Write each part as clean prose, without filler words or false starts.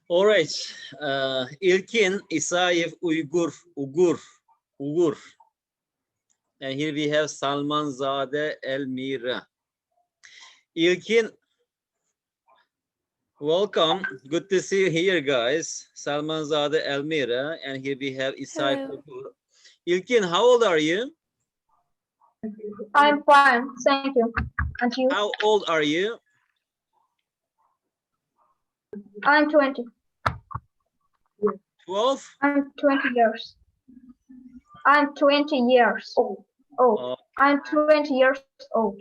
All right. İlkin, İsayev, Ugur. And here we have Salmanzade Elmira. İlkin, welcome. Good to see you here, guys. Salmanzade Elmira. And here we have Isayev Ugur. İlkin, how old are you? I'm fine, thank you. And you? How old are you? I'm 20. 12? I'm 20 years. I'm 20 years old. Oh, I'm 20 years old.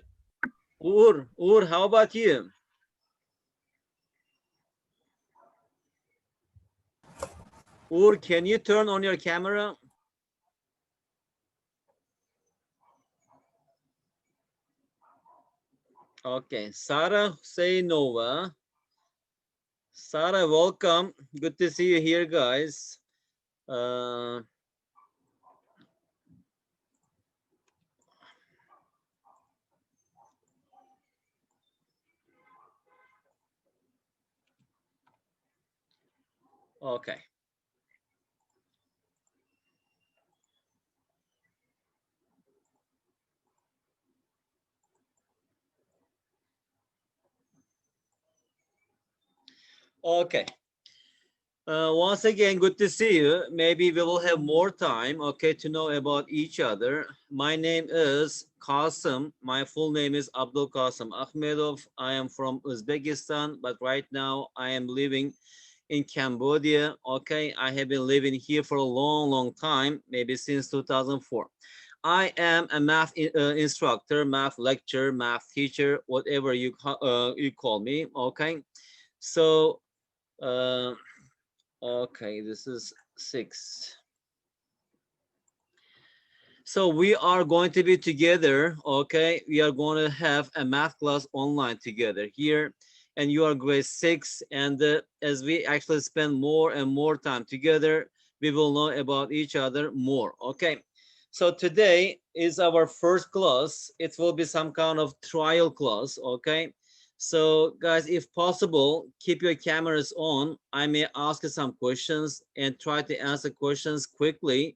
Uğur, how about you? Uğur, can you turn on your camera? Okay, Sarah Husseinova. Sarah, welcome. Good to see you here, guys. Okay. Okay. Once again, good to see you. Maybe we will have more time, okay, to know about each other. My name is Qasim. My full name is Abdul Qasim Ahmedov. I am from Uzbekistan, but right now I am living in Cambodia. Okay, I have been living here for a long time, maybe since 2004. I am a math instructor, math lecturer, math teacher, whatever you call me. Okay, so okay, this is 6. So we are going to be together. Okay, we are going to have a math class online together here, and you are grade 6. And as we actually spend more and more time together, we will know about each other more. Okay, so today is our first class. It will be some kind of trial class. Okay, so guys, if possible, keep your cameras on. I may ask you some questions and try to answer questions quickly,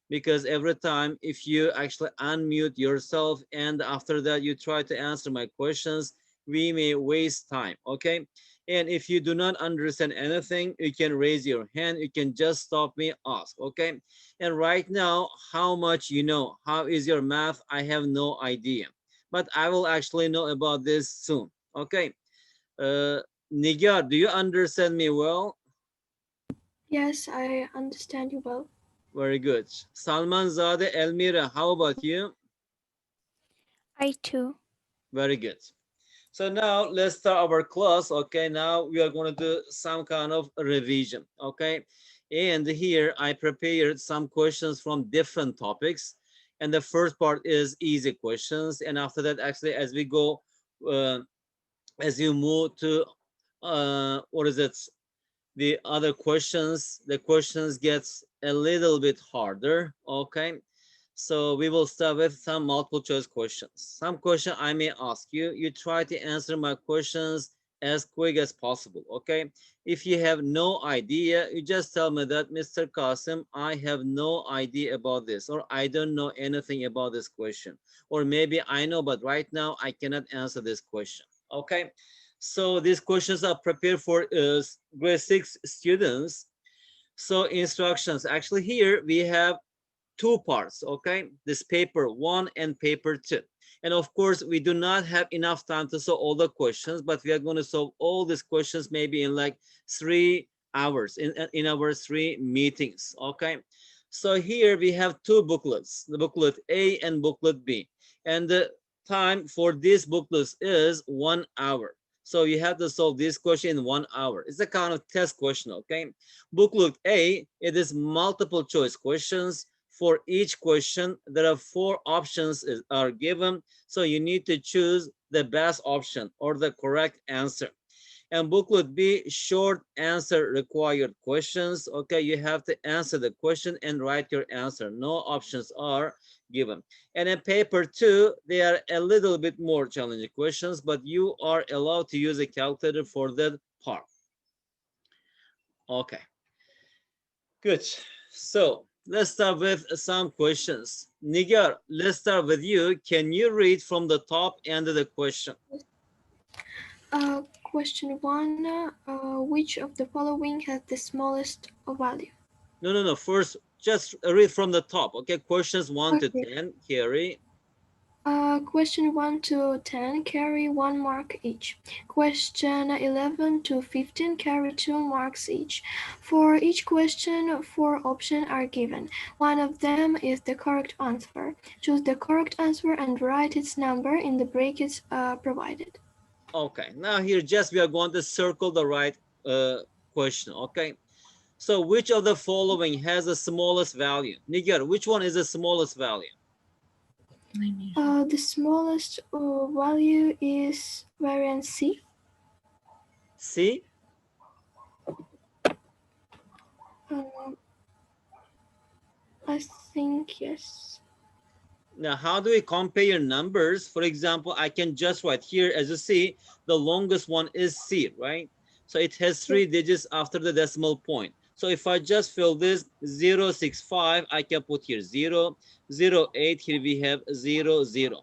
because every time if you actually unmute yourself and after that you try to answer my questions, we may waste time. Okay, and if you do not understand anything, you can raise your hand. You can just stop me, ask. Okay, and right now, how much you know, how is your math? I have no idea, but I will actually know about this soon. Okay, Nigar, do you understand me well? Yes, I understand you well. Very good. Salmanzade Elmira, how about you? I too. Very good. So now let's start our class. Okay, now we are going to do some kind of revision. Okay, and here I prepared some questions from different topics, and the first part is easy questions, and after that, actually, as we go, as you move to what is it, the other questions, the questions gets a little bit harder. Okay, so we will start with some multiple choice questions. Some question I may ask you, you try to answer my questions as quick as possible. Okay, if you have no idea, you just tell me that, Mr. Qasim, I have no idea about this, or I don't know anything about this question, or maybe I know but right now I cannot answer this question. Okay, so these questions are prepared for grade 6 students. So instructions, actually here we have 2 parts. Okay, this paper 1 and paper 2, and of course we do not have enough time to solve all the questions, but we are going to solve all these questions maybe in like 3 hours in our 3 meetings. Okay, so here we have 2 booklets, the booklet A and booklet B, and the time for these booklets is 1 hour. So you have to solve this question in 1 hour. It's a kind of test question. Okay, booklet A, it is multiple choice questions. For each question, there are 4 options are given. So you need to choose the best option or the correct answer. And booklet B, short answer required questions. Okay, you have to answer the question and write your answer. No options are given. And in paper 2, they are a little bit more challenging questions, but you are allowed to use a calculator for that part. Okay, good. So let's start with some questions. Nigar, let's start with you. Can you read from the top end of the question? Question one. Which of the following has the smallest value? No. First, just read from the top. Okay, questions 1 to Okay. 10. Carry. Question 1 to 10 carry 1 mark each. Question 11 to 15 carry 2 marks each. For each question, 4 options are given. One of them is the correct answer. Choose the correct answer and write its number in the brackets provided. Okay, now here just we are going to circle the right question. Okay, so which of the following has the smallest value? Nigar, which one is the smallest value? The smallest value is variant C. C. Um, I think yes. Now, how do we compare numbers? For example, I can just write here, as you see, the longest one is C, right? So it has 3 digits after the decimal point. So if I just fill this 065, I can put here 0, 08, here we have 00.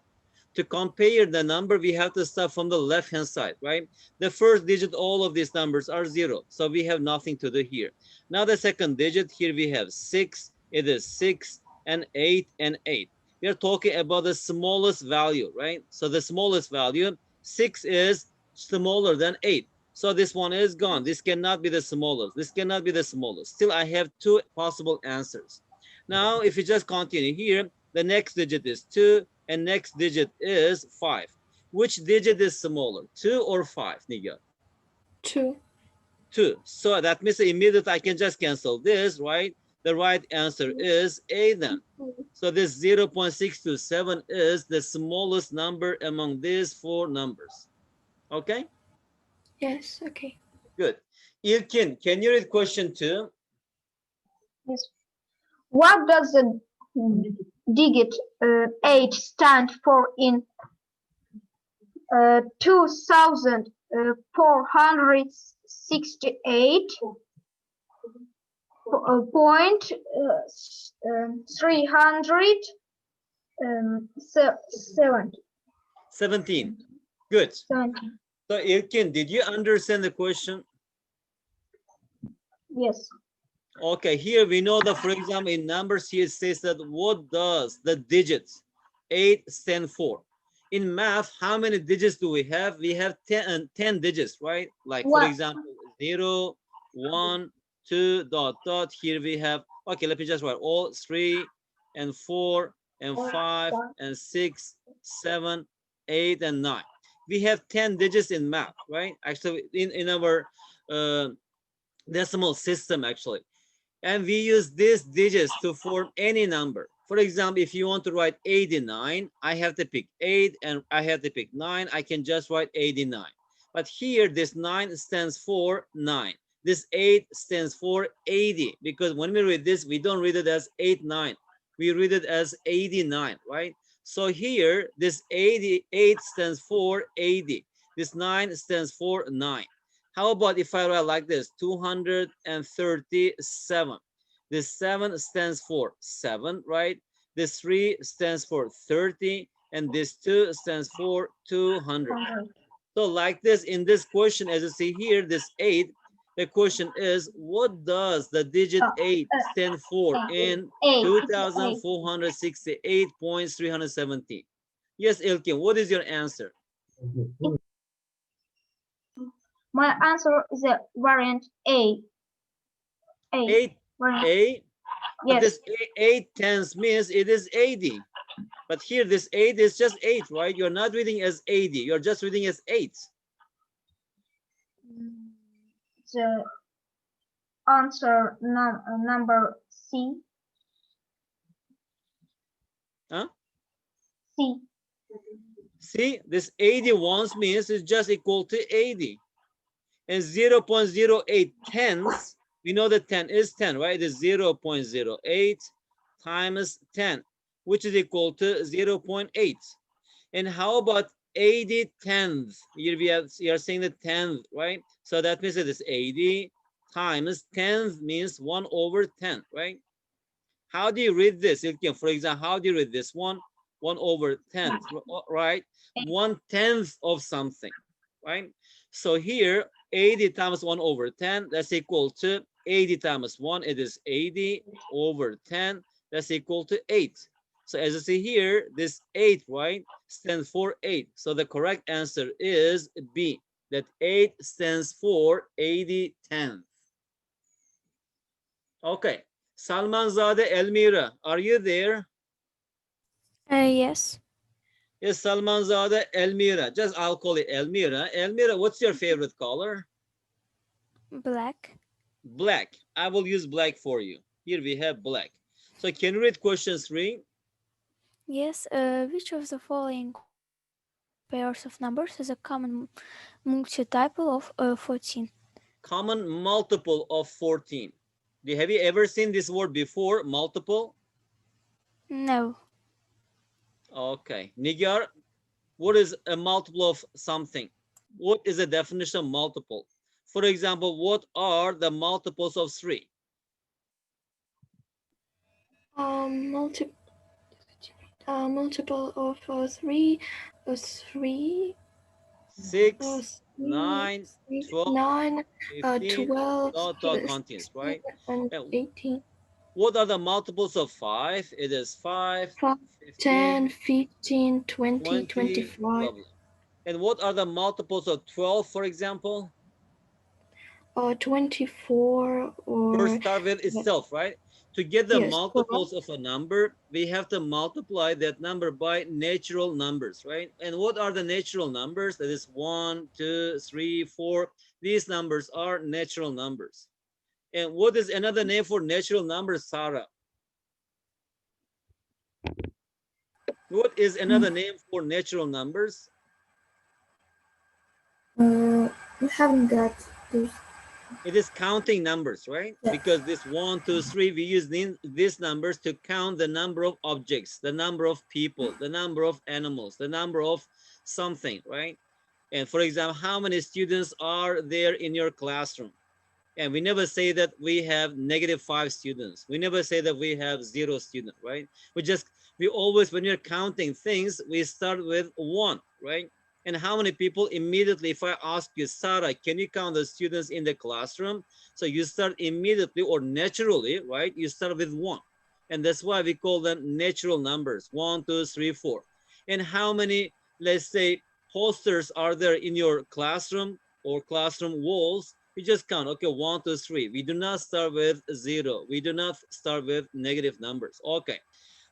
To compare the number, we have to start from the left-hand side, right? The first digit, all of these numbers are 0. So we have nothing to do here. Now the second digit, here we have 6, it is 6, and 8, and 8. We are talking about the smallest value, right? So the smallest value, 6 is smaller than 8. So this one is gone. This cannot be the smallest. This cannot be the smallest. Still, I have 2 possible answers. Now, if you just continue here, the next digit is 2, and next digit is 5. Which digit is smaller, 2 or 5, Nigar? 2. 2. So that means immediately I can just cancel this, right? The right answer is A then. So this 0.627 is the smallest number among these 4 numbers. Okay? Yes, okay. Good. Ilkin, can you read question 2? Yes. What does the digit 8 stand for in 2468 point 370? 17. Good. So Ilkin, did you understand the question? Yes. Okay, here we know that, for example, in numbers here it says that what does the digits 8 stand for? In math, how many digits do we have? We have 10 digits, right? Like, for What? example, 0, 1, 2, dot, dot. Here we have, okay, let me just write all 3 and 4 and 5 and 6, 7, 8, and 9. We have 10 digits in math, right? Actually, in our decimal system, actually. And we use these digits to form any number. For example, if you want to write 89, I have to pick 8 and I have to pick 9. I can just write 89. But here, this 9 stands for 9. This 8 stands for 80, because when we read this, we don't read it as 89. We read it as 89, right? So here, this 88 stands for 80. This 9 stands for 9. How about if I write like this, 237? This 7 stands for 7, right? This 3 stands for 30, and this 2 stands for 200. So like this, in this question, as you see here, this 8, the question is, what does the digit 8 stand for in 2468.317? Yes, Ilkin, what is your answer? My answer is a variant A. 8, Variant. A? But Yes. this 8 tens means it is 80. But here, this 8 is just 8, right? You're not reading as 80. You're just reading as 8. The answer number C. Huh? C. See, this 81 means it's just equal to 80. And 0.08 tenths, we know that 10 is 10, right? It is 0.08 times 10, which is equal to 0.8. And how about 80 tenths? Here we are saying the tenth, right? So that means it is 80 times 10 means 1 over 10, right? How do you read this? For example, how do you read this one? 1 over 10, right? 1/10 of something, right? So here, 80 times 1 over 10, that's equal to 80 times 1, it is 80 over 10, that's equal to 8. So as you see here, this 8, right, stands for 8. So the correct answer is B, that 8 stands for 80/10. Okay. Salmanzade Elmira, are you there? Yes. Yes, Salmanzade Elmira. Just I'll call it Elmira. Elmira, what's your favorite color? Black. Black. I will use black for you. Here we have black. So can you read question 3? Yes. Which of the following pairs of numbers is a common multiple of 14? Common multiple of 14. Have you ever seen this word before, multiple? No. Okay. Nigar, what is a multiple of something? What is the definition of multiple? For example, what are the multiples of 3? Multi multiple of 3, 3, 6, 3, 9, 3, 12, 9, 15, 12, so it continues, 16, right? and And 18. what are the multiples of 5? It is 5, 5, 10, 15, 15, 20, 20, 25, lovely. And what are the multiples of 12, for example? 24, First or start with itself, right? To get the yes, 12. multiples of a number, we have to multiply that number by natural numbers, right? And what are the natural numbers? That is 1, 2, 3, 4. These numbers are natural numbers. And what is another name for natural numbers, Sarah? What is another name for natural numbers? You haven't got this. It is counting numbers, right? Yes. Because this 1, 2, 3, we use these numbers to count the number of objects, the number of people, the number of animals, the number of something, right? And for example, how many students are there in your classroom? And we never say that we have -5 students. We never say that we have 0 students, right? We always, when you're counting things, we start with 1, right? And how many people immediately, if I ask you, Sarah, can you count the students in the classroom? So you start immediately or naturally, right? You start with 1. And that's why we call them natural numbers, 1, 2, 3, 4. And how many, let's say, posters are there in your classroom or classroom walls? We just count, okay, 1, 2, 3. We do not start with 0. We do not start with negative numbers. Okay,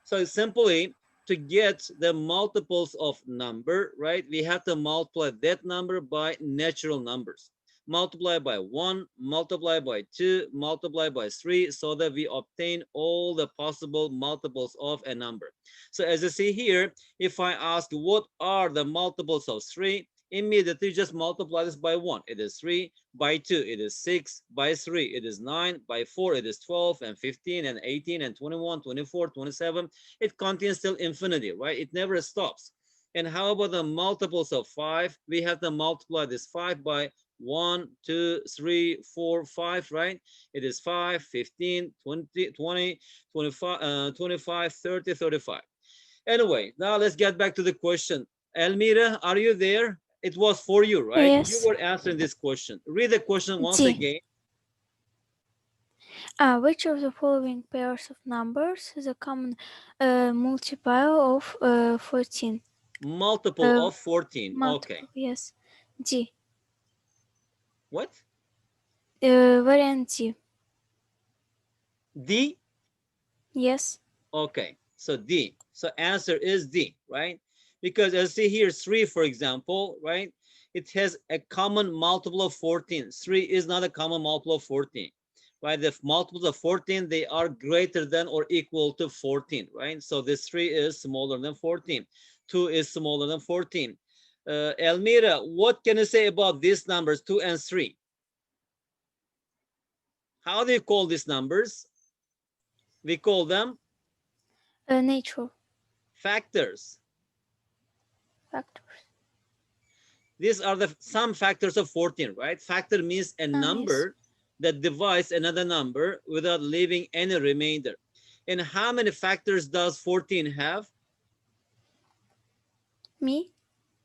so simply to get the multiples of number, right, we have to multiply that number by natural numbers. Multiply by 1, multiply by 2, multiply by 3, so that we obtain all the possible multiples of a number. So as you see here, if I ask what are the multiples of 3, immediately just multiply this by 1. It is 3. By 2, it is 6. By 3, it is 9. By 4, it is 12 and 15 and 18 and 21, 24, 27. It continues till infinity, right? It never stops. And how about the multiples of 5? We have to multiply this 5 by 1, 2, 3, 4, 5, right? It is 5, 15, 20, 20, 25, 30, 35. Anyway, now let's get back to the question. Elmira, are you there? It was for you, right? You Yes. were answering this question. Read the question once D. again. Which of the following pairs of numbers is a common multiple of 14? Multiple Uh, of 14. Okay. multiple, yes. D. What? Variant D. D? Yes. Okay. So D. So answer is D, right? Because as see here, 3, for example, right? It has a common multiple of 14. 3 is not a common multiple of 14, right? The multiples of 14, they are greater than or equal to 14, right? So this 3 is smaller than 14. 2 is smaller than 14. Elmira, what can you say about these numbers, 2 and 3? How do you call these numbers? We call them Natural factors. factors. These are the some factors of 14, right? Factor means a Yes. number that divides another number without leaving any remainder. And how many factors does 14 have? Me?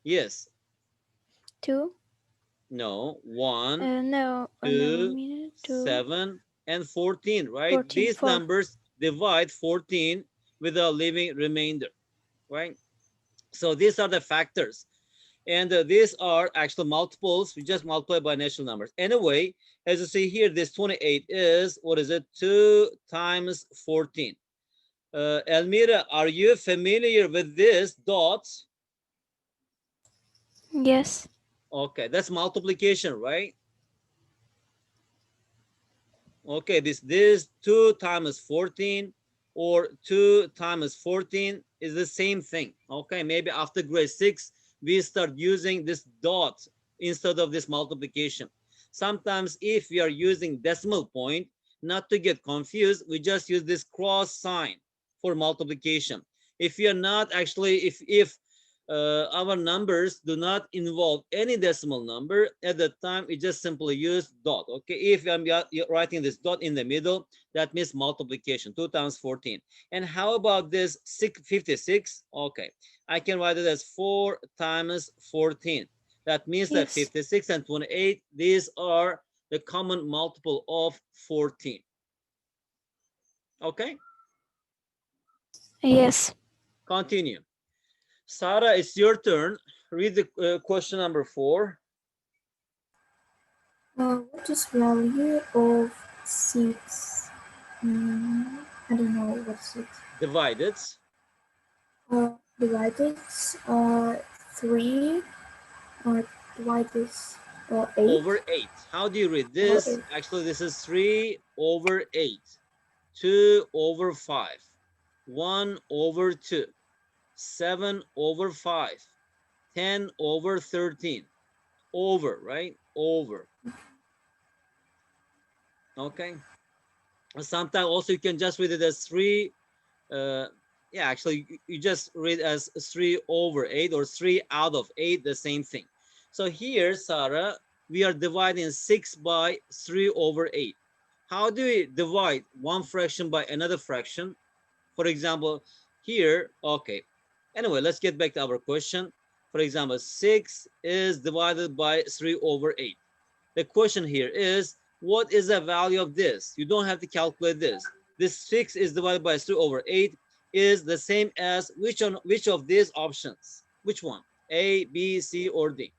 Yes. 2? No. 1, No, no, 2, minute 2, 7, and 14, right? 14, These 4. numbers divide 14 without leaving remainder, right? So these are the factors. And these are actual multiples. We just multiply by natural numbers. Anyway, as you see here, this 28 is, what is it? 2 times 14. Elmira, are you familiar with this dots? Yes. Okay, that's multiplication, right? Okay, this 2 times 14 or 2 times 14 is the same thing. Okay, maybe after grade 6, we start using this dot instead of this multiplication. Sometimes if we are using decimal point, not to get confused, we just use this cross sign for multiplication. If you're not actually, if our numbers do not involve any decimal number at the time, we just simply use dot. Okay, if I'm writing this dot in the middle, that means multiplication. 2 times 14. And how about this 56? Okay, I can write it as 4 times 14. That means that Yes. 56 and 28, these are the common multiple of 14. Okay, Yes. continue. Sarah, it's your turn. Read the question number 4. What is value of 6? I don't know what's it. Divided Divided 3 divided 8 over 8. How do you read over this? 8. Actually, this is 3 over 8, 2 over 5, 1 over 2, 7 over 5, 10 over 13. Over, right? Over. Okay. Sometimes also you can just read it as 3. Yeah, actually, you just read as 3 over 8 or 3 out of 8, the same thing. So here, Sarah, we are dividing 6 by 3 over 8. How do we divide one fraction by another fraction? For example, here, okay. Anyway, let's get back to our question. For example, 6 is divided by 3 over 8. The question here is, what is the value of this? You don't have to calculate this. This 6 is divided by 3 over 8 is the same as which of these options? Which one? A, B, C, or D?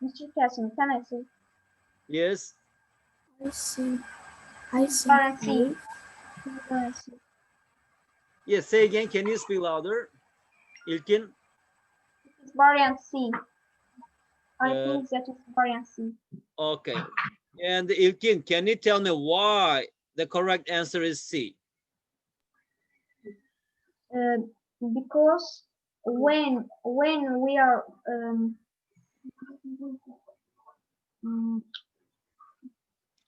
Mr. Cassim, can I see? Yes. I think Currency. Yes, say again. Can you speak louder? Ilkin? It's variant C. I Uh, think that is variant C. okay. And Ilkin, can you tell me why the correct answer is C? Because when we are mm,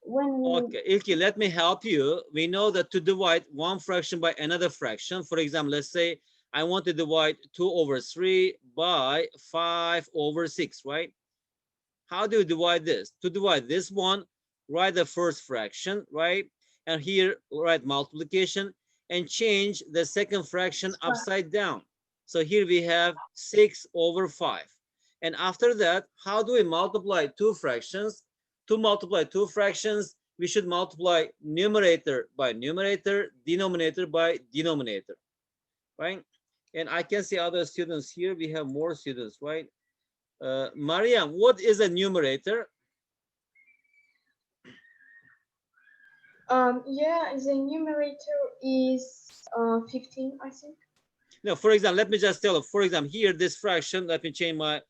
when we Okay, Ilki, let me help you. We know that to divide one fraction by another fraction, for example, let's say I want to divide 2 over 3 by 5 over 6, right? How do you divide this? To divide this one, write the first fraction, right? And here, write multiplication and change the second fraction upside down. So here we have 6 over 5. And after that, how do we multiply two fractions? To multiply two fractions, we should multiply numerator by numerator, denominator by denominator, right? And I can see other students here. We have more students, right? Mariam, what is a numerator? Yeah, the numerator is 15, I think. No, for example, let me just tell you, for example, here, this fraction, let me change my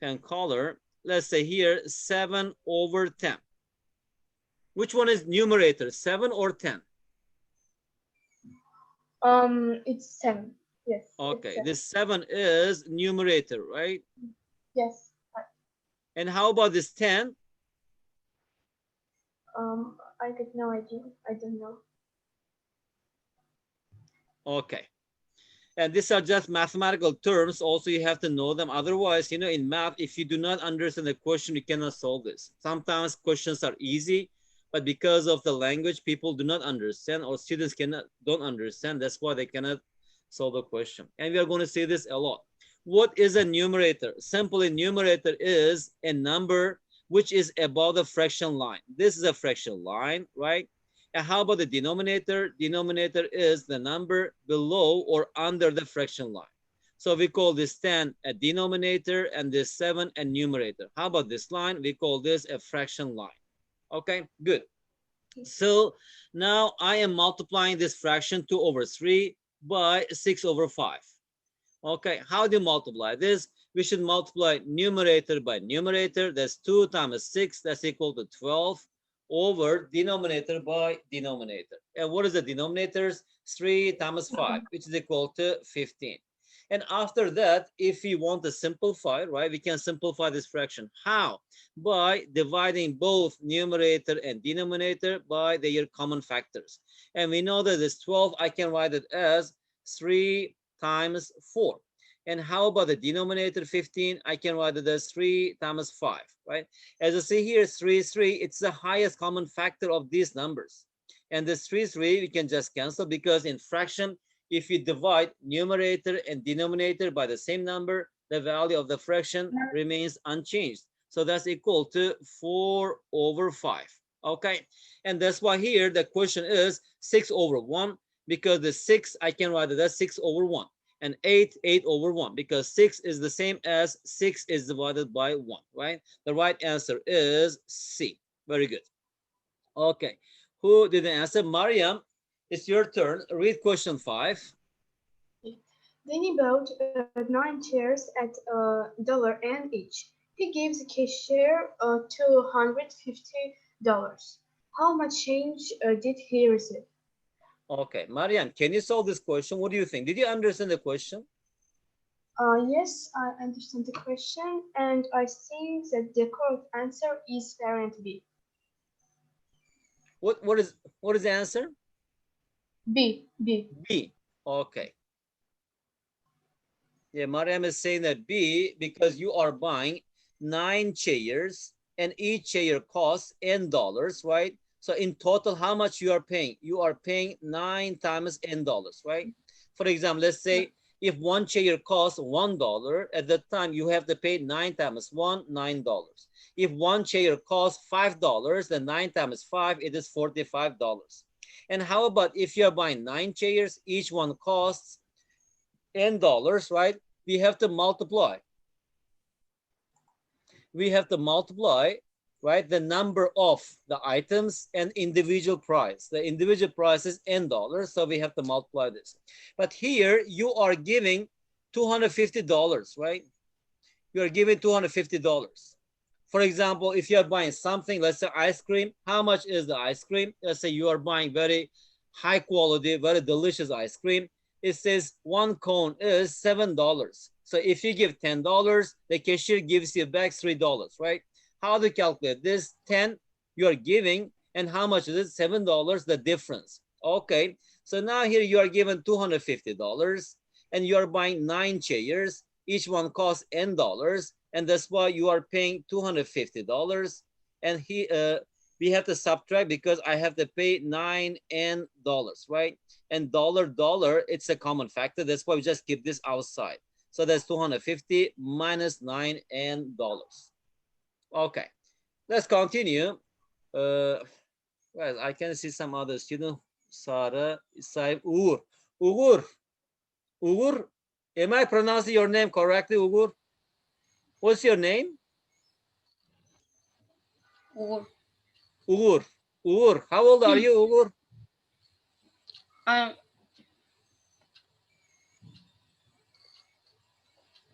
pen color. Let's say here, 7 over 10. Which one is numerator, 7 or 10? It's 7. Yes. Okay, this 7 is numerator, right? Yes. Right. And how about this 10? I got no idea. I don't know. Okay. And these are just mathematical terms. Also, you have to know them. Otherwise, you know, in math, if you do not understand the question, you cannot solve this. Sometimes questions are easy, but because of the language, people do not understand, or students don't understand. That's why they cannot solve the question. And we are going to see this a lot. What is a numerator? Simply, numerator is a number which is above the fraction line. This is a fraction line, right? And how about the denominator? Denominator is the number below or under the fraction line. So we call this 10 a denominator and this 7 a numerator. How about this line? We call this a fraction line. Okay, good. So now I am multiplying this fraction 2 over 3 by 6 over 5. Okay, how do you multiply this? We should multiply numerator by numerator. That's 2 times 6. That's equal to 12 over denominator by denominator. And what is the denominators? 3 times 5, which is equal to 15. And after that, if we want to simplify, right, we can simplify this fraction. How? By dividing both numerator and denominator by their common factors. And we know that this 12, I can write it as 3 times 4. And how about the denominator 15? I can write it as 3 times 5, right? As you see here, 3, it's the highest common factor of these numbers. And this 3, we can just cancel, because in fraction, if you divide numerator and denominator by the same number, the value of the fraction remains unchanged. So that's equal to 4 over 5. Okay, and that's why here the question is 6 over 1, because the 6, I can write it as 6 over 1. And 8 over 1, because 6 is the same as 6 is divided by 1, right? The right answer is C. Very good. Okay, who did the answer? Mariam, it's your turn. Read question 5. Danny bought 9 chairs at $1 each. He gives the cashier $250. How much change did he receive? Okay, Mariam, can you solve this question? What do you think? Did you understand the question? Yes, I understand the question, and I think that the correct answer is variant B. What is the answer? B. B. Okay. Yeah, Mariam is saying that B, because you are buying 9 chairs and each chair costs $N, right? So in total, how much you are paying? You are paying 9 times $N, right? For example, let's say if one chair costs $1, at that time you have to pay 9 times 1, $9. If one chair costs $5, then 9 times 5, it is $45. And how about if you are buying 9 chairs, each one costs $N, right? We have to multiply. We have to multiply, right, the number of the items and individual price. The individual price is $N, so we have to multiply this. But here you are giving $250, right? You are giving $250. For example, if you are buying something, let's say ice cream, how much is the ice cream? Let's say you are buying very high quality, very delicious ice cream. It says one cone is $7. So if you give $10, the cashier gives you back $3, right? How do you calculate this? 10 you are giving, and how much is it? $7, the difference. Okay, so now here you are given $250, and you are buying 9 chairs. Each one costs $N, and that's why you are paying $250. And we have to subtract, because I have to pay $9N, right? And dollar, it's a common factor. That's why we just keep this outside. So that's 250 minus $9N. Okay, let's continue. Well, I can see some other student. Sarah, Saib, Ugur. Ugur, am I pronouncing your name correctly, Ugur? What's your name? Ugur. How old are you, Ugur?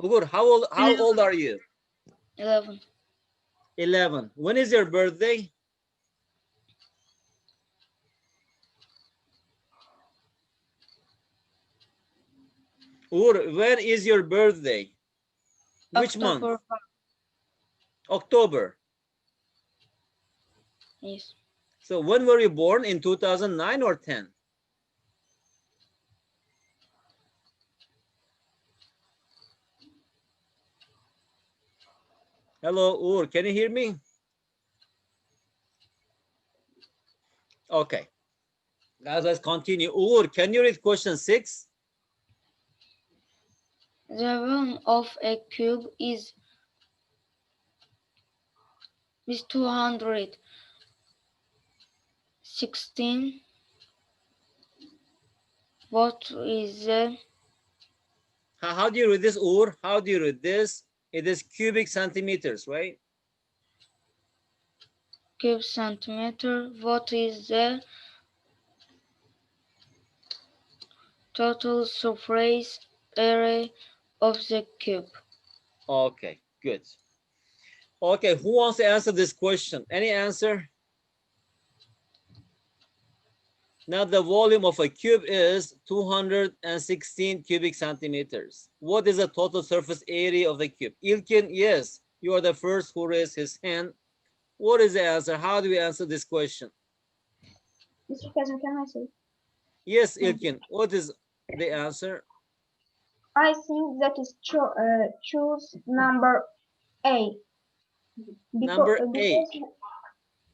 Ugur, how old are you? 11. 11. When is your birthday? Ugur, when is your birthday? Which month? October. Yes. So when were you born? In 2009 or 10? Hello, Ur, can you hear me? Okay, guys, let's continue. Ur, can you read question 6? The volume of a cube is 216. What is the How do you read this, Ur? How do you read this? It is cubic centimeters, right? cube centimeter? What is the total surface area of the cube? Okay, good. Okay, who wants to answer this question? Any answer? Now the volume of a cube is 216 cubic centimeters. What is the total surface area of the cube? Ilkin, yes, you are the first who raised his hand. What is the answer? How do we answer this question? Mr. President, can I say? Yes, Ilkin, what is the answer? I think that is choose number A. Number A. Because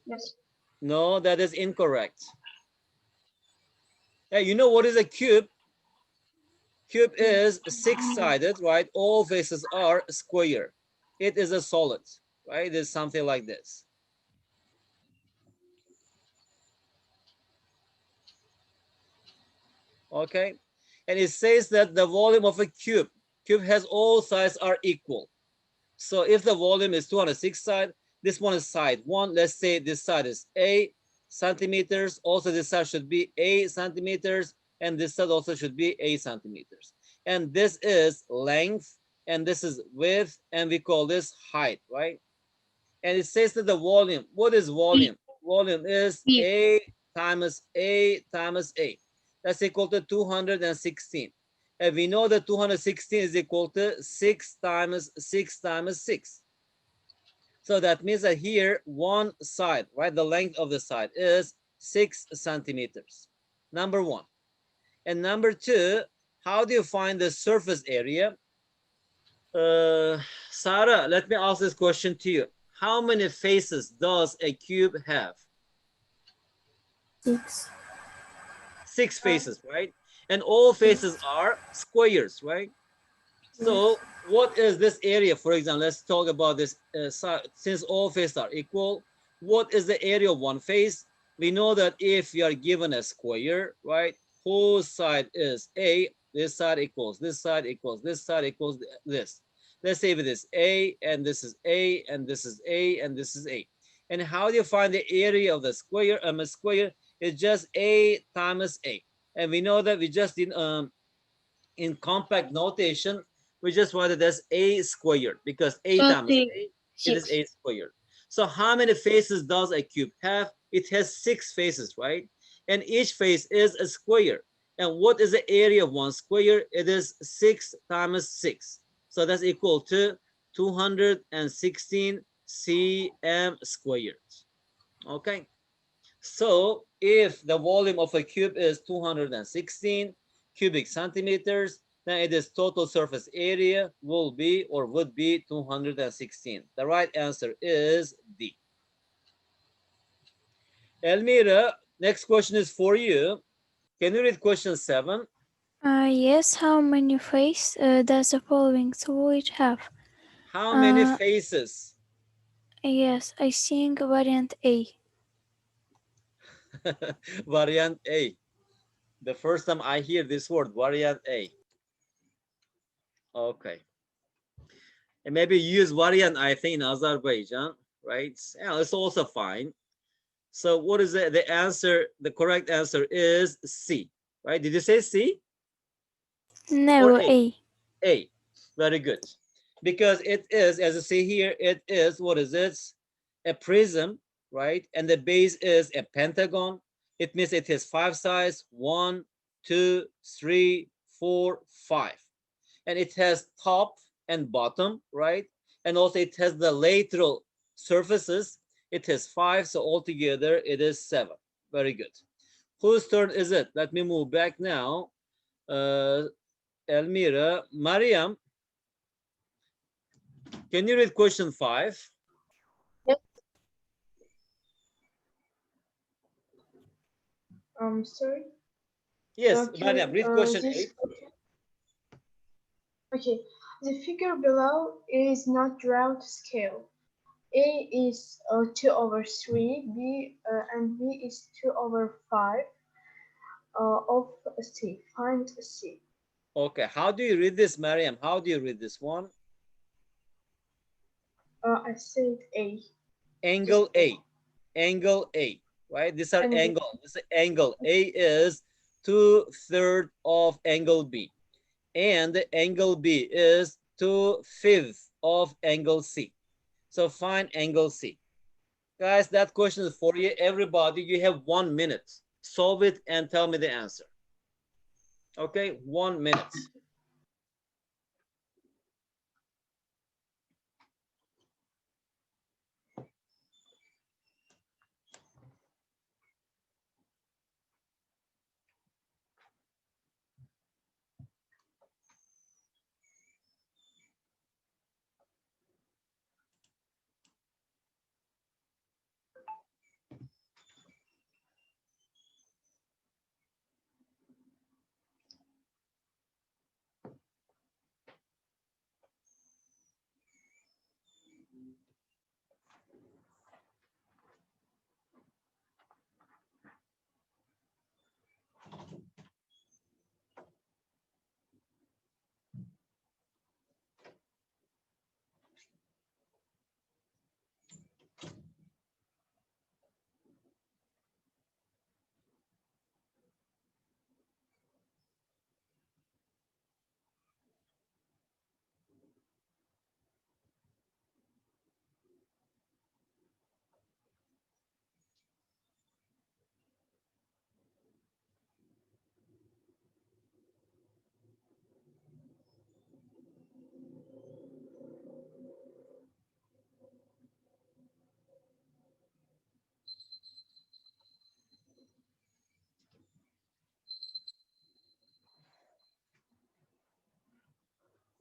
yes. No, that is incorrect. Hey, you know what is a cube? Cube is six-sided, right? All faces are square. It is a solid, right? It is something like this. Okay, and it says that the volume of a cube has all sides are equal. So if the volume is 206 side, this one is side 1. Let's say this side is A centimeters. Also this side should be A centimeters, and this side also should be A centimeters. And this is length, and this is width, and we call this height, right? And it says that the volume, what is volume? Volume is A times A times A. That's equal to 216. And we know that 216 is equal to 6 times 6 times 6. So that means that here one side, right, the length of the side is 6 centimeters. Number one. And number two, how do you find the surface area? Sarah, let me ask this question to you. How many faces does a cube have? 6. 6 faces, right? And all faces are squares, right? So what is this area? For example, let's talk about this. Since all faces are equal, what is the area of one face? We know that if you are given a square, right, whose side is A, this side equals this side equals this side equals this. Let's say it is A, and this is A, and this is A, and this is A. And how do you find the area of the square? A square is just A times A. And we know that we just did in compact notation, we just write it as A squared, because A times A, it is A squared. So how many faces does a cube have? It has 6 faces, right? And each face is a square. And what is the area of one square? It is 6 times 6. So that's equal to 216 cm squared. Okay. So if the volume of a cube is 216 cubic centimeters, then it is total surface area will be or would be 216. The right answer is D. Elmira, next question is for you. Can you read question 7? Yes, how many faces does the following solid have? How many faces? Yes, I think variant A. Variant A. The first time I hear this word, variant A. Okay. And maybe use variant, I think, in Azerbaijan, right? Yeah, it's also fine. So what is the answer? The correct answer is C, right? Did you say C? No, Or A? A. A. Very good. Because it is, as you see here, it is, what is it? A prism, right? And the base is a pentagon. It means it has 5 sides, 1, 2, 3, 4, 5. And it has top and bottom, right? And also it has the lateral surfaces. It has 5, so altogether it is 7. Very good. Whose turn is it? Let me move back now. Elmira, Mariam, Can you read question 5? Sorry. Yes, Can Mariam, read question this 8. okay? The figure below is not drawn to scale. A is 2/3, B and B is 2/5 of C. Find C. Okay, how do you read this, Mariam? How do you read this one? I said A. Angle A, angle A, right? These are Angle. angle. This is angle. A is 2/3 of angle B, and angle B is 2/5 of angle C. So find angle C. Guys, that question is for you. Everybody, you have 1 minute. Solve it and tell me the answer. Okay, 1 minute.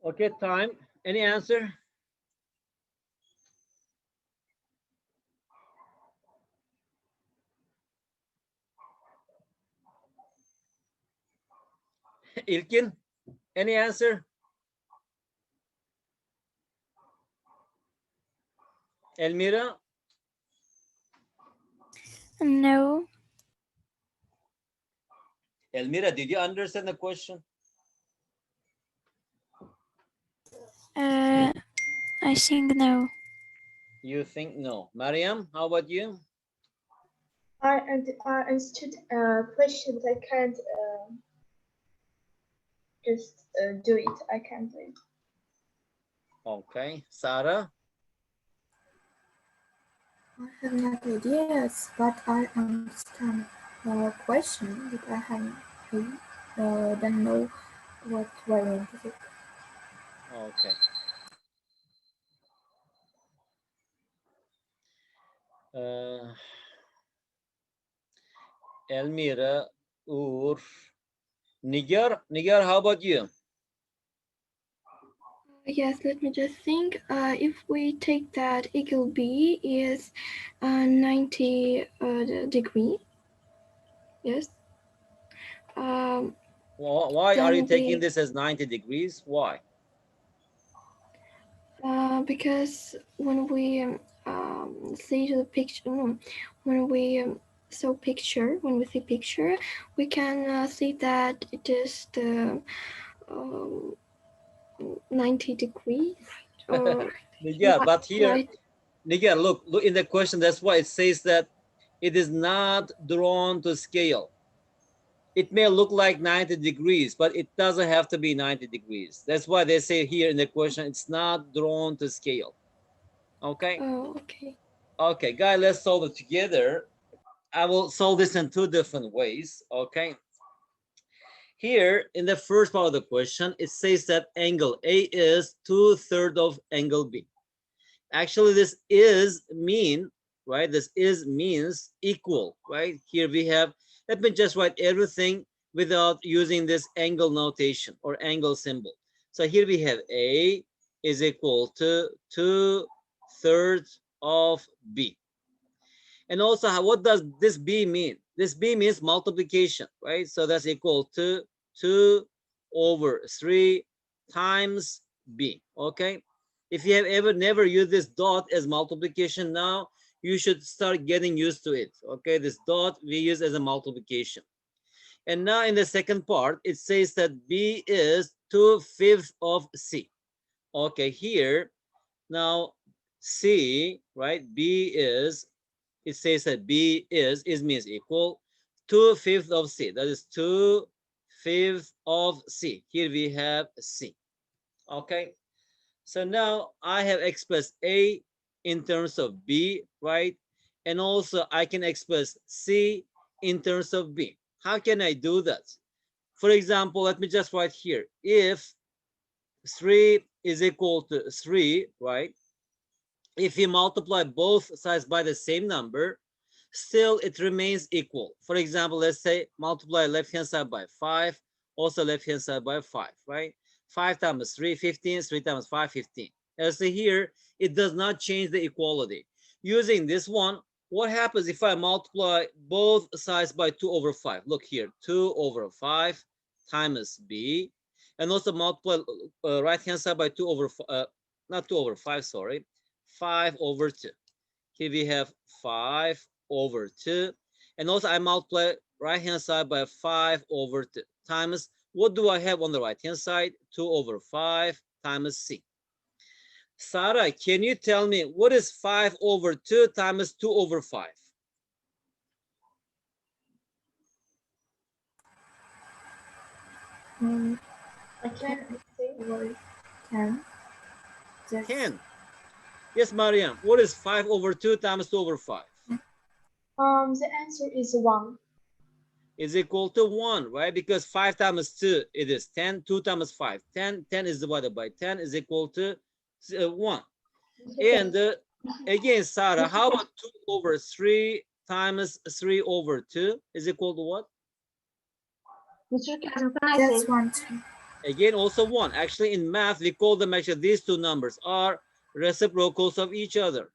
Okay, time. Any answer? Ilkin, any answer? Elmira? No. Elmira, did you understand the question? I think no. You think no. Mariam, how about you? I understood question, but I can't just do it. I can't do it. Okay. Sarah? I have not ideas, but I understand the question, but I don't know what variant is it. Okay. Elmira, Ur, Nigar? Nigar, how about you? Yes, let me just think. If we take that equal B is 90 degree, yes. Why are you Then taking we this as 90 degrees? Why? because when we see the picture, no, when we when we see picture, we can see that it is the um, 90 degrees or Yeah, but here, right. Nigar, look in the question. That's why it says that it is not drawn to scale. It may look like 90 degrees, but it doesn't have to be 90 degrees. That's why they say here in the question, it's not drawn to scale. Okay. Oh, okay. Okay, guys, let's solve it together. I will solve this in 2 different ways. Okay. Here in the first part of the question, it says that angle A is 2/3 of angle B. Actually, this is mean, right? This is means equal, right? Here we have, let me just write everything without using this angle notation or angle symbol. So here we have A is equal to 2/3 of B. And also, what does this B mean? This B means multiplication, right? So that's equal to 2/3 times B, okay? If you have ever never used this dot as multiplication, now you should start getting used to it, okay? This dot we use as a multiplication. And now in the second part, it says that B is 2/5 of C. Okay, here, now C, right? B is, it says that B is means equal 2/5 of C. That is 2/5 of C. Here we have C. Okay. So now I have expressed A in terms of B, right? And also I can express C in terms of B. How can I do that? For example, let me just write here. If 3 is equal to 3, right? If you multiply both sides by the same number, still it remains equal. For example, let's say multiply left hand side by 5, also left hand side by 5, right? 5 times 3, 15, 3 times 5, 15. As see here, it does not change the equality. Using this one, what happens if I multiply both sides by 2/5? Look here, 2/5 times B, and also multiply right hand side by 2/5, not 2/5, sorry, 5/2. Here we have 5/2. And also I multiply right hand side by 5/2 times, what do I have on the right hand side? 2/5 times C. Sarah, can you tell me what is 5/2 times 2/5? I can say. Over 10. That's 10. Yes, Mariam, what is 5/2 times 2/5? The answer is 1. Is equal to 1, right? Because 5 times 2, it is 10. 2 times 5, 10. 10 is divided by 10 is equal to 1. And again, Sarah, how about 2/3 times 3/2 is equal to what? Mr. Kazım, can I say? that's 1 too. Again, also 1. Actually, in math, we call them, actually, these two numbers are reciprocals of each other.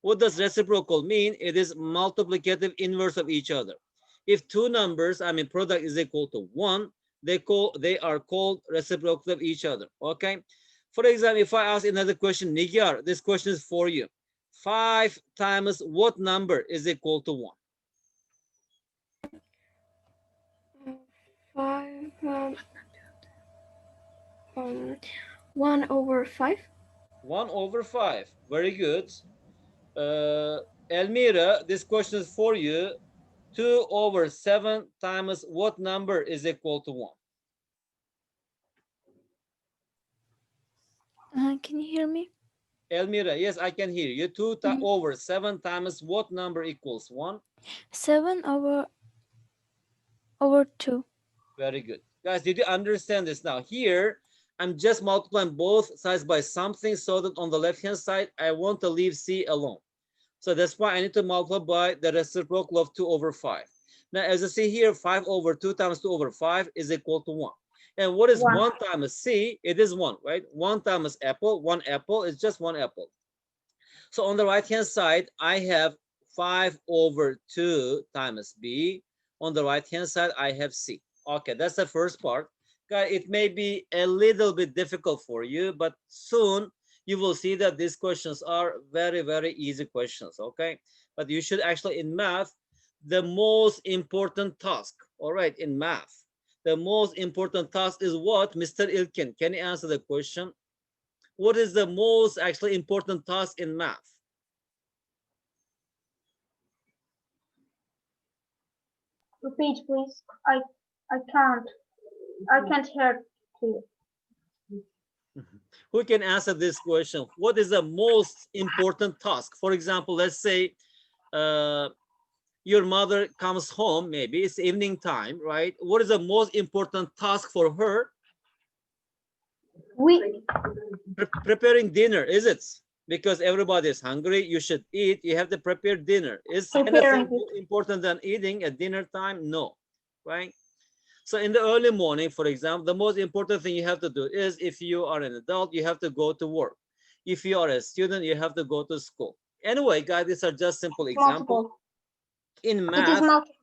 What does reciprocal mean? It is multiplicative inverse of each other. If two numbers, I mean product, is equal to 1, they are called reciprocal of each other. Okay. For example, if I ask another question, Nigar, this question is for you. 5 times what number is equal to 1? 5, 1/5. 1/5. Very good. Elmira, this question is for you. 2/7 times what number is equal to 1? Can you hear me? Elmira, yes, I can hear you. 2/7 times what number equals 1? 7/2. Very good. Guys, did you understand this? Now here, I'm just multiplying both sides by something so that on the left-hand side, I want to leave C alone. So that's why I need to multiply by the reciprocal of 2/5. Now, as you see here, 5/2 times 2/5 is equal to 1. And what is 1 times C? It is 1, right? 1 times apple, 1 apple is just 1 apple. So on the right-hand side, I have 5/2 times B. On the right-hand side, I have C. Okay, that's the first part. Guys, it may be a little bit difficult for you, but soon you will see that these questions are very, very easy questions, okay? But you should actually, in math, the most important task, all right, in math, the most important task is what? Mr. Ilkin, can you answer the question? What is the most actually important task in math? Repeat, please. I can't hear you. Who can answer this question? What is the most important task? For example, let's say your mother comes home, maybe it's evening time, right? What is the most important task for her? Preparing dinner, is it? Because everybody is hungry, you should eat, you have to prepare dinner. Is anything more important than eating at dinner time? No, right? So in the early morning, for example, the most important thing you have to do is, if you are an adult, you have to go to work. If you are a student, you have to go to school. Anyway, guys, these are just simple examples. Multiple. In It is math, multiple.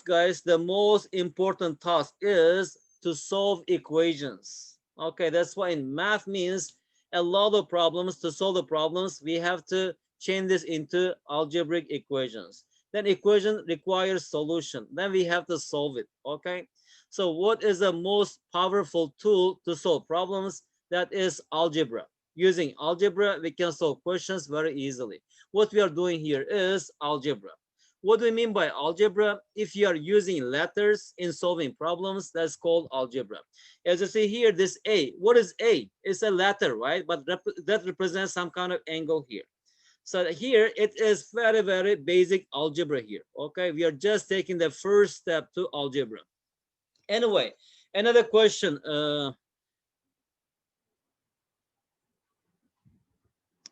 guys, the most important task is to solve equations. Okay, that's why in math means a lot of problems. To solve the problems, we have to change this into algebraic equations. Then equation requires solution. Then we have to solve it. Okay, so what is the most powerful tool to solve problems? That is algebra. Using algebra, we can solve questions very easily. What we are doing here is algebra. What do we mean by algebra? If you are using letters in solving problems, that's called algebra. As you see here, this A, what is A? It's a letter, right? But that represents some kind of angle here. So here it is very, very basic algebra here. Okay, we are just taking the first step to algebra. Anyway, another question.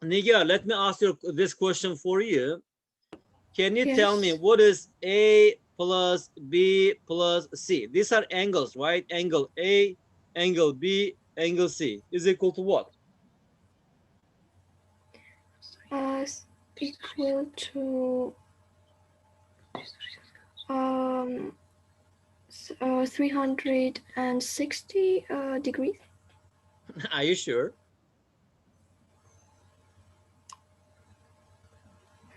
Nigar, let me ask you this question for you. Can you tell me Yes. what is A plus B plus C? These are angles, right? Angle A, angle B, angle C is equal to what? Equal to um 360 degrees. Are you sure?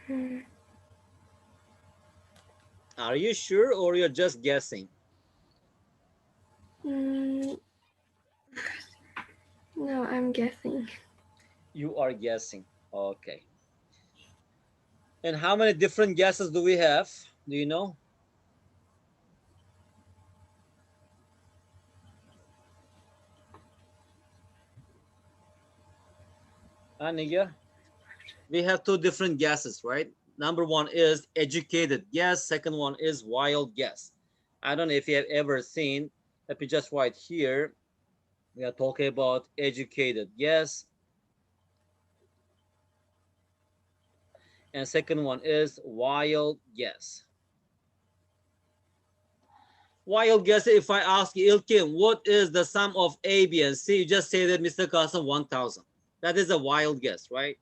Hmm. Are you sure, or you're just guessing? Mm, no, I'm guessing. You are guessing. Okay. And how many different guesses do we have? Do you know? Nigar? We have two different guesses, right? Number one is educated guess. Second one is wild guess. I don't know if you have ever seen. Let me just write here. We are talking about educated guess. And second one is wild guess. Wild guess, if I ask you, Ilkin, what is the sum of A, B, and C? You just say that, Mr. Carson, 1,000. That is a wild guess, right?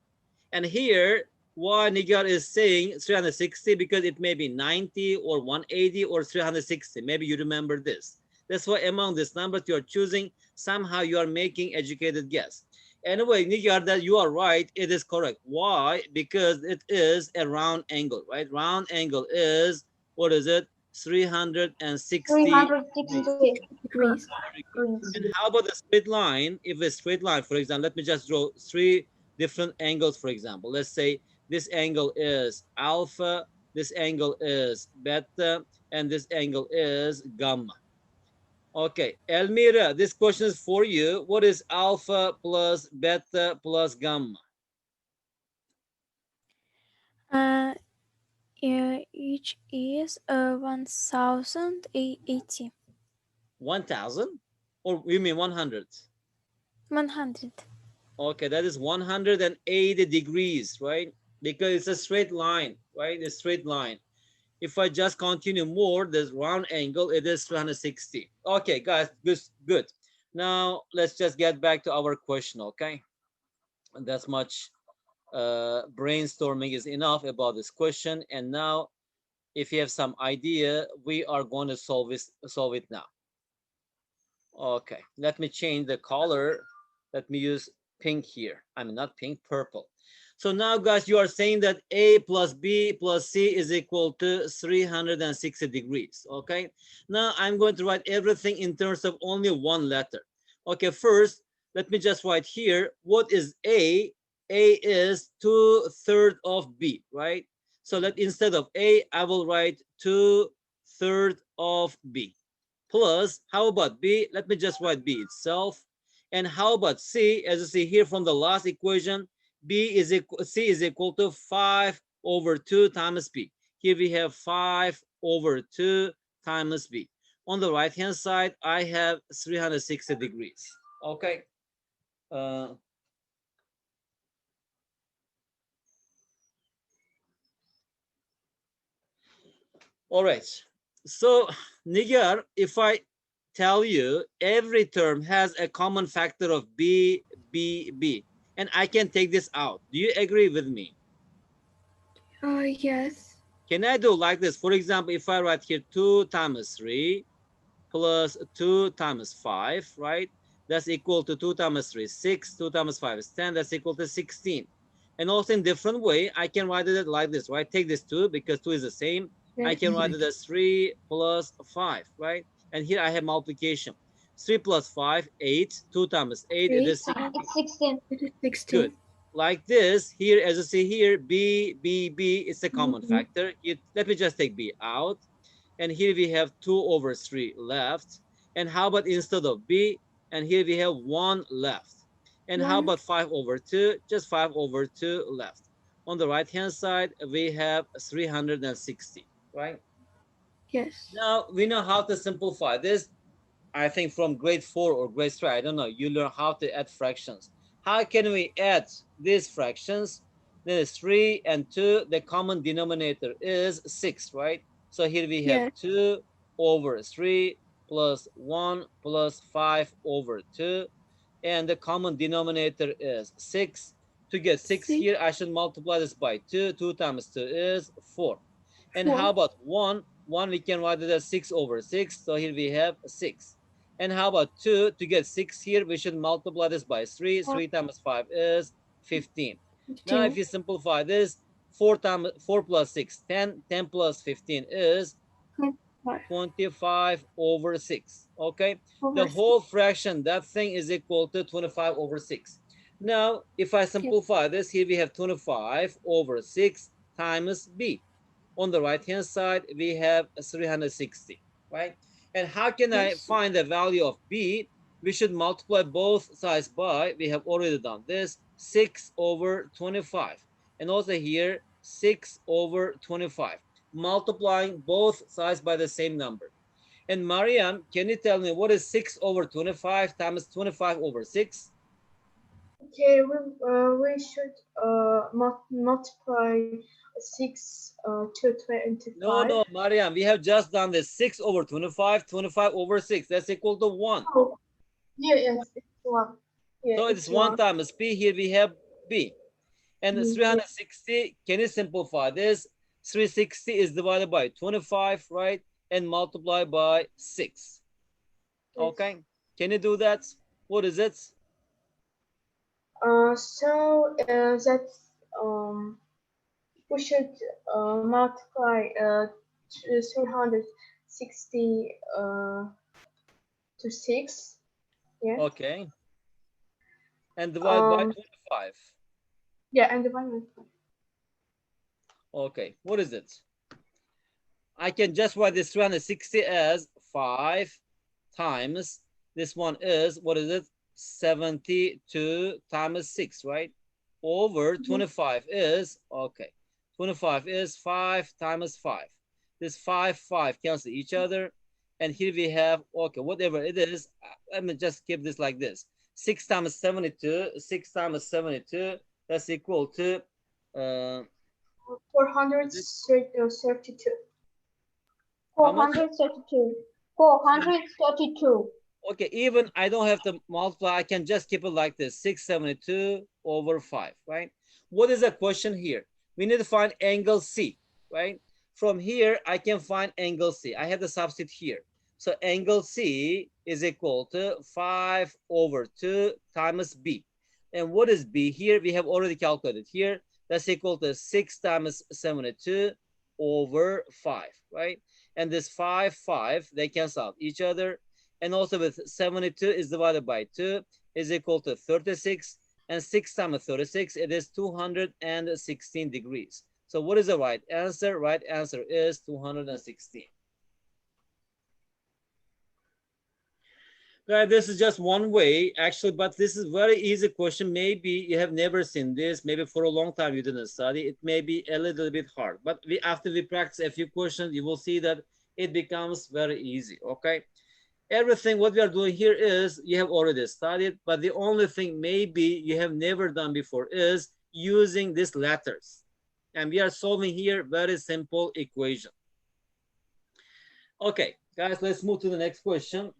And here, why Nigar is saying 360, because it may be 90 or 180 or 360. Maybe you remember this. That's why among these numbers you are choosing, somehow you are making educated guess. Anyway, Nigar, that you are right. It is correct. Why? Because it is a round angle, right? Round angle is, what is it? 360 degrees. 360 Degrees. Very good. degrees. And how about the straight line? If a straight line, for example, let me just draw three different angles, for example. Let's say this angle is alpha, this angle is beta, and this angle is gamma. Okay, Elmira, this question is for you. What is alpha plus beta plus gamma? Uh, each is 1080. 1,000? Or you mean 100? 100. Okay, that is 180 degrees, right? Because it's a straight line, right? A straight line. If I just continue more, this round angle, it is 360. Okay, guys, good, good. Now let's just get back to our question, okay? And that's much brainstorming is enough about this question. And now, if you have some idea, we are going to solve it now. Okay, let me change the color. Let me use pink here. I mean, not pink, purple. So now, guys, you are saying that A plus B plus C is equal to 360 degrees, okay? Now, I'm going to write everything in terms of only one letter. Okay, first, let me just write here, what is A? A is 2/3 of B, right? So let instead of A, I will write 2/3 of B. Plus, how about B? Let me just write B itself. And how about C? As you see here from the last equation, C is equal to 5 over 2 times B. Here we have 5 over 2 times B. On the right hand side, I have 360 degrees. Okay. Uh, all right. So, Nigar, if I tell you every term has a common factor of B, B, B, and I can take this out, do you agree with me? Yes. Can I do like this? For example, if I write here 2 times 3 plus 2 times 5, right? That's equal to 2 times 3, 6, 2 times 5 is 10, that's equal to 16. And also in different way, I can write it like this, right? Take this 2 because 2 is the same. I Yes. can write it as 3 plus 5, right? And here I have multiplication. 3 plus 5, 8. 2 times 8, it 3 is 16. It's 16. it is 16. Good. Like this, here, as you see here, B, B, B is a common Mhm. factor. Let me just take B out. And here we have 2 over 3 left. And how about instead of B? And here we have 1 left. And how 1. about 5 over 2? Just 5 over 2 left. On the right hand side, we have 360, right? Yes. Now we know how to simplify this. I think from grade 4 or grade 3, I don't know, you learn how to add fractions. How can we add these fractions? There is 3 and 2. The common denominator is 6, right? So here we have Yes. 2 over 3 plus 1 plus 5 over 2. And the common denominator is 6. To get 6 6. here, I should multiply this by 2. 2 times 2 is 4. And 4. how about 1? 1, we can write it as 6 over 6. So here we have 6. And how about 2? To get 6 here, we should multiply this by 3. 3 times 5 is 15. Now, if 15. you simplify this, 4 plus 6, 10. 10 plus 15 is 25 25 over 6. Okay, the over 6. whole fraction, that thing is equal to 25 over 6. Now, if I Yes. simplify this, here we have 25 over 6 times B. On the right hand side, we have 360, right? And how can I Yes. find the value of B? We should multiply both sides by, we have already done this, 6 over 25. And also here, 6 over 25. Multiplying both sides by the same number. And Mariam, can you tell me what is 6 over 25 times 25 over 6? Okay, we should multiply 6 to No, 25. no, Mariam, we have just done this 6 over 25, 25 over 6. That's equal to 1. Oh, yeah, yes, it's 1. Yeah, So it's it's 1 1. times P. Here we have B. And the Yeah. 360, can you simplify this? 360 is divided by 25, right? And multiply by 6. Yes. Okay, can you do that? What is it? So that's we should multiply 360 to 6. Yeah. Okay, and divide by Um. 25. Yeah, and divide by 5. Okay, what is it? I can just write this 360 as 5 times, this one is, what is it? 72 times 6, right? Over 25 is, okay, 25 is 5 times 5. This 5 cancel each other. And here we have, okay, whatever it is, let me just keep this like this. 6 times 72, 6 times 72, that's equal to, 432. how much? 432. 432. Okay, even I don't have to multiply, I can just keep it like this, 672 over 5, right? What is the question here? We need to find angle C, right? From here, I can find angle C. I have the substitute here. So angle C is equal to 5 over 2 times B. And what is B here? We have already calculated here. That's equal to 6 times 72 over 5, right? And this 5, they cancel out each other. And also with 72 is divided by 2 is equal to 36. And 6 times 36, it is 216 degrees. So what is the right answer? Right answer is 216. Guys, this is just one way, actually, but this is very easy question. Maybe you have never seen this. Maybe for a long time you didn't study. It may be a little bit hard, but after we practice a few questions, you will see that it becomes very easy, okay? Everything what we are doing here is you have already studied, but the only thing maybe you have never done before is using these letters. And we are solving here very simple equation. Okay, guys, let's move to the next question.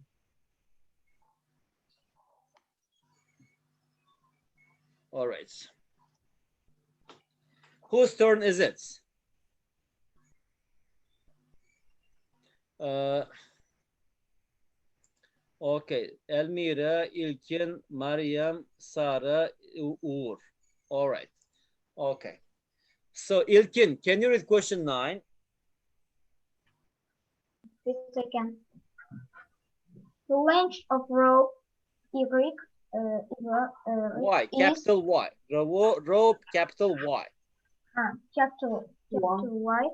All right. Whose turn is it? Okay, Elmira, İlkin, Mariam, Sara, Uğur. All right. Okay. So İlkin, can you read question 9? This second. The length of rope Y, Y, is capital Y. Rope, capital Y. capital Y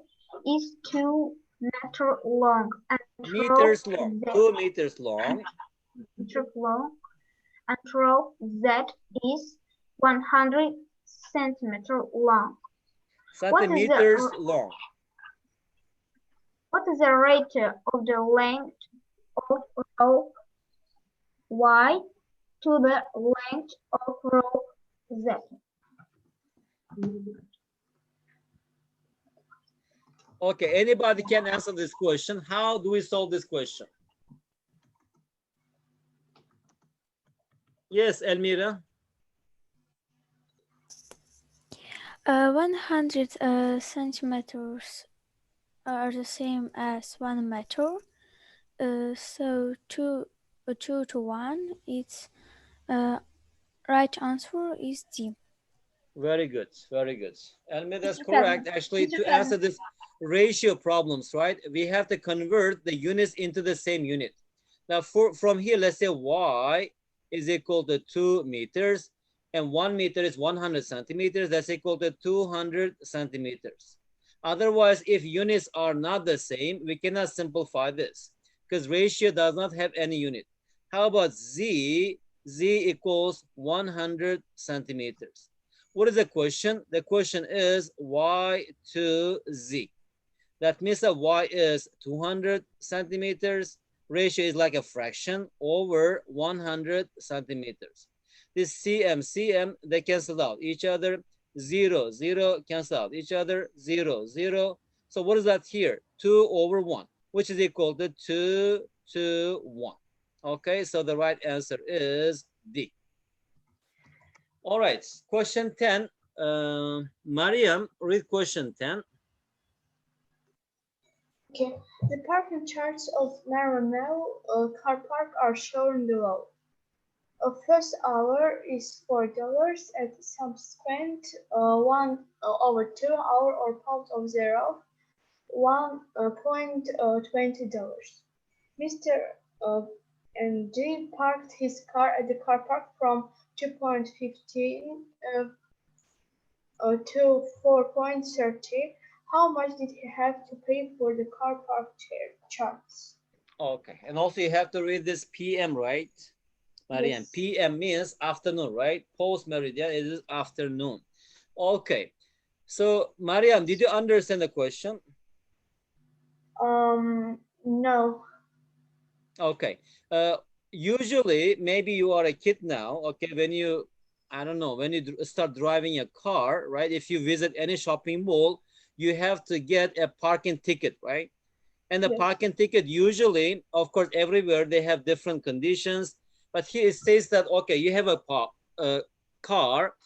is 2 meters long and Meters rope long, Z 2 meters long. meters long and rope Z is 100 centimeters long. Centimeters long. What is the rate of the length of rope Y to the length of rope Z? Okay, anybody can answer this question. How do we solve this question? Yes, Elmira. 100 centimeters are the same as 1 meter. So 2 to 1, its right answer is D. Very good, very good. Elmira, that's Mr. correct. President, Actually, Mr. to answer this ratio problems, right, we have to convert the units into the same unit. Now, from here, let's say Y is equal to 2 meters, and 1 meter is 100 centimeters. That's equal to 200 centimeters. Otherwise, if units are not the same, we cannot simplify this because ratio does not have any unit. How about Z? Z equals 100 centimeters. What is the question? The question is Y to Z. That means that Y is 200 centimeters. Ratio is like a fraction over 100 centimeters. This CM, they cancel out each other. 0, 0, cancel out each other. 0, 0. So what is that here? 2 over 1, which is equal to 2 to 1. Okay, so the right answer is D. All right, question 10. Mariam, read question 10. Okay, the parking charges of Maranello car park are shown below. A first hour is $4 and subsequent 1/2 hour or part of thereof $1.20. Mr. N.G. parked his car at the car park from 2.15 to 4.30. How much did he have to pay for the car park charges? Okay, and also you have to read this PM, right? Mariam, Yes. PM means afternoon, right? Post meridian is afternoon. Okay, so Mariam, did you understand the question? No. Okay, usually maybe you are a kid now, okay, when you, I don't know, when you start driving a car, right? If you visit any shopping mall, you have to get a parking ticket, right? And the Yes. parking ticket usually, of course, everywhere they have different conditions. But here it says that, okay, you have a car.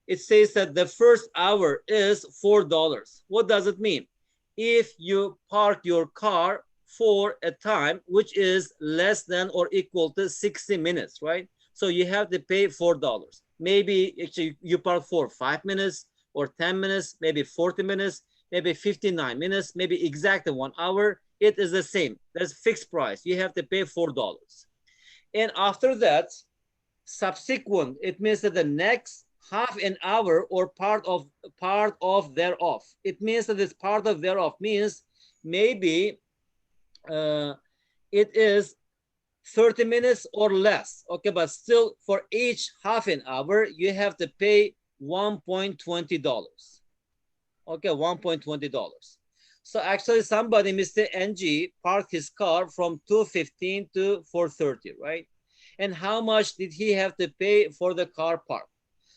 It says that the first hour is $4. What does it mean? If you park your car for a time which is less than or equal to 60 minutes, right? So you have to pay $4. Maybe actually you park for 5 minutes or 10 minutes, maybe 40 minutes, maybe 59 minutes, maybe exactly 1 hour. It is the same. There's fixed price. You have to pay $4. And after that, subsequent, it means that the next half an hour or part of thereof. It means that this part of thereof means maybe it is 30 minutes or less. Okay, but still for each half an hour, you have to pay $1.20. Okay, $1.20. So actually somebody, Mr. NG, parked his car from 2:15 to 4:30, right? And how much did he have to pay for the car park?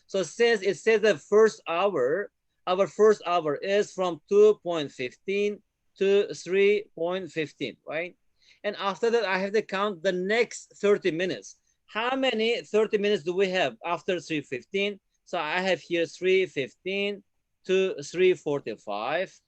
So since it says the first hour, our first hour is from 2.15 to 3.15, right? And after that, I have to count the next 30 minutes. How many 30 minutes do we have after 3:15? So I have here 3:15 to 3:45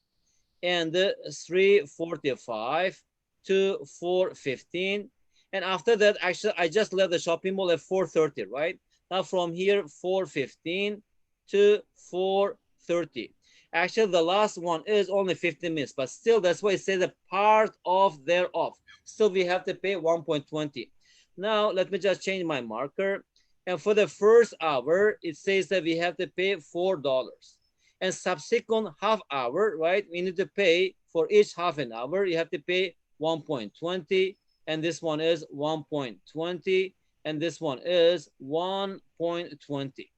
and 3:45 to 4:15. And after that, actually, I just left the shopping mall at 4:30, right? Now from here, 4:15 to 4:30. Actually, the last one is only 15 minutes, but still, that's why it says a part of thereof. Still, we have to pay 1.20. Now, let me just change my marker. And for the first hour, it says that we have to pay $4. And subsequent half hour, right? We need to pay for each half an hour. You have to pay 1.20, and this one is 1.20, and this one is 1.20.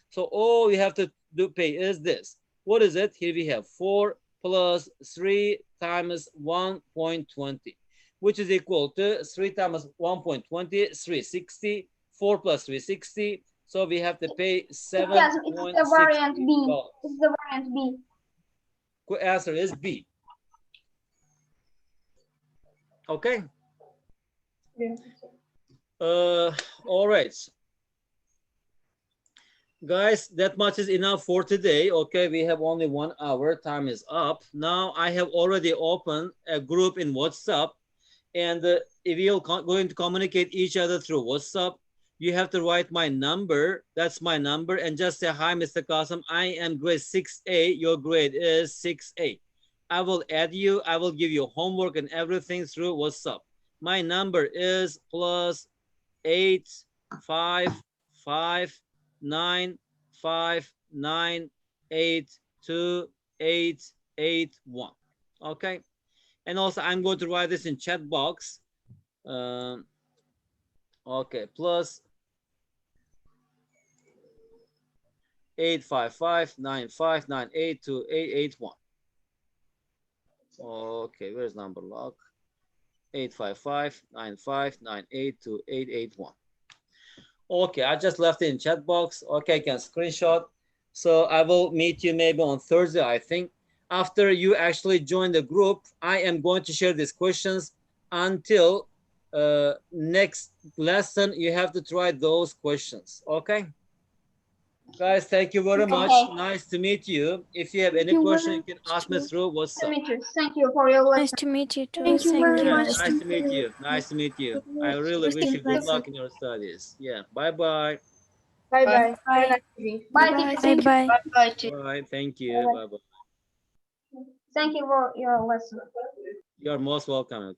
So all you have to pay is this. What is it? Here we have 4 plus 3 times 1.20, which is equal to 3 times 1.20, 360, 4 plus 360. So we have to pay 7.60. Yes, it's the variant B. It's the variant B. Good answer is B. Okay. Yeah. All right. Guys, that much is enough for today. Okay, we have only 1 hour. Time is up. Now I have already opened a group in WhatsApp, and if you're going to communicate each other through WhatsApp, you have to write my number. That's my number, and just say, hi, Mr. Qasim. I am grade 6A. Your grade is 6A. I will add you. I will give you homework and everything through WhatsApp. My number is +85559582881. Okay. And also I'm going to write this in chat box. Okay, plus 85595982881. Okay, where's number lock? 85595982881. Okay, I just left it in chat box. Okay, I can screenshot. So I will meet you maybe on Thursday, I think. After you actually join the group, I am going to share these questions until next lesson. You have to try those questions. Okay. Guys, thank you very much. Okay. Nice to meet you. If you have any question, you can ask me through WhatsApp. Thank you for your Nice lesson. to meet you too. Thank you very Yeah, much. nice to meet you. Nice to meet you. I really wish you good luck in your studies. Yeah. Bye-bye. Bye bye. Bye. Have a nice evening. Bye. Bye. Bye Thank you. bye. Bye. Bye. Thank you. Bye-bye. Thank you for your lesson. You are most welcome.